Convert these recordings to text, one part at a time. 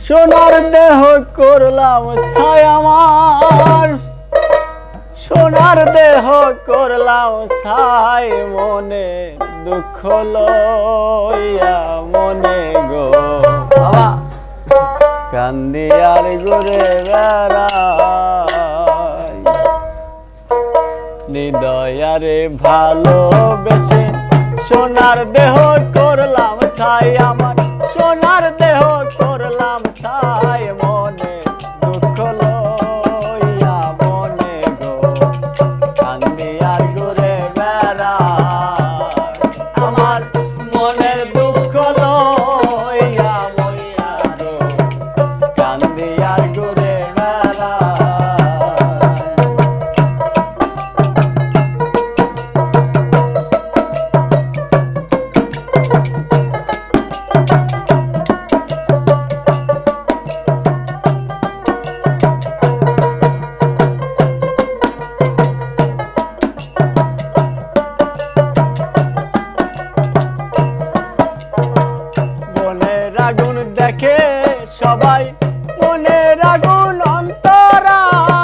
সোনার দেহ করলাম ছাই আমার, সোনার দেহ করলাম ছাই, মনে দুঃখ লইয়া মনে গো বাবা কান্দি আর ঘুরে বেড়াই। হৃদয়ারে ভালোবেসে সোনার দেহ করলাম ছাই আমার, সোনার দেহ করলাম ছাই, মনে দুঃখ লইয়া মনে গো কান্দি আর ঘুরে বেড়াই। আমার মনের দুঃখ লইয়া মইয়া গো কান্দি আর ঘুরে বেড়াই। আগুন দেখে সবাই মনের আগুন অন্তরায়,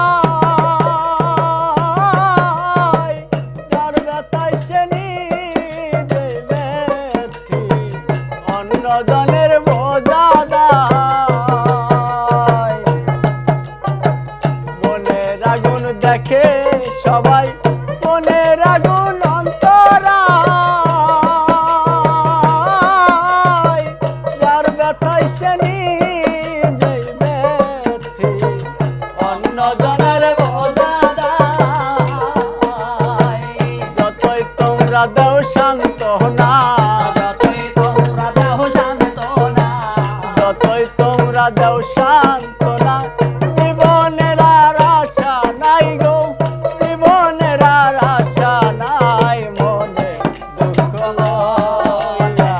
যার ব্যথায় সে নিজে ব্যথি অন্যজনের বোঝা দায়। মনের আগুন দেখে সবাই মনের আগুন অন্তরায়, ব্যথায় সে নিজে ব্যথি অন্যজনের বোঝা দায়। যতই তোমরা দাও সান্ত্বনা, যতই তোমরা দাও সান্ত্বনা, যতই তোমরা দাও সান্ত্বনা, জীবনের আর আশা নাই গো, জীবনের আর আশা নাই, মনে দুঃখ লইয়া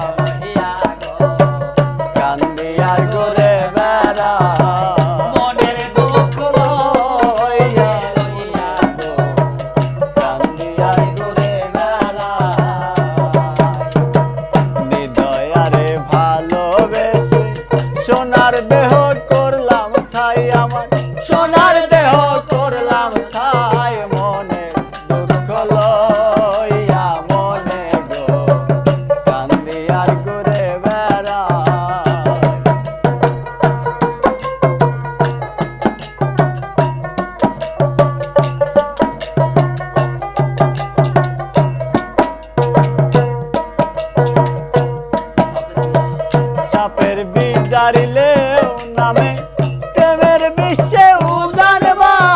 কান্দি আর ঘুরে বেড়াই। মনের দুঃখ লইয়া গো কান্দি আর ঘুরে বেড়াই। হৃদয়ারে ভালোবেসে সোনার দেহ করলাম ছাই আমার, সোনার দেহ করলাম ছাই, মনে দুঃখ লইয়া মনে গো কান্দি আর ঘুরে বেড়াই। সাপের বিষ জারিলেও নামে প্রেমের বিশ্বে উজান ভাই,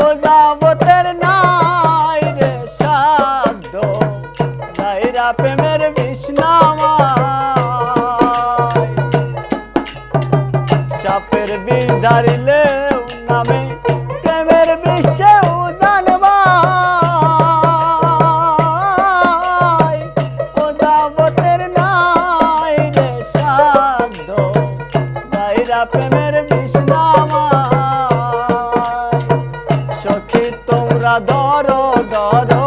ও যাবতের নাই রে সাধ্য, যাইরা প্রেমের বিষ নামায়। সাপের বিষ জারিলেও নামে প্রেমের বিশ্বে উজান ভাই, ও যাবতের নাই রে সাধ্য, যাইরা প্রেমের বিষ নামায়। সখী তোমরা ধরো ধরো,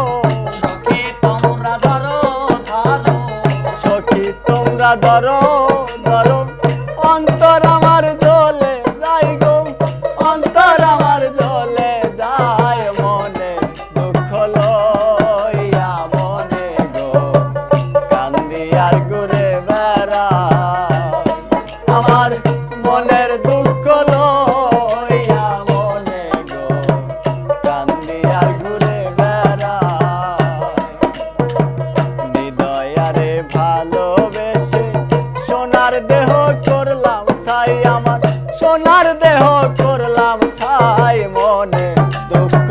সখী তোমরা ধরো ধরো, সখী তোমরা ধরো ধরো, অন্তর আমার জ্বলে যায় গো, অন্তর আমার জ্বলে যায়, মনে দুঃখ লইয়া মনে গো কান্দি আর ঘুরে বেড়াই। আমার মনের দুঃখ লইয়া মনে গো কান্দি আর ঘুরে বেড়াই। হৃদয়ারে ভালোবেসে সোনার দেহ করলাম ছাই আমার, সোনার দেহ করলাম ছাই, মনে দুঃখ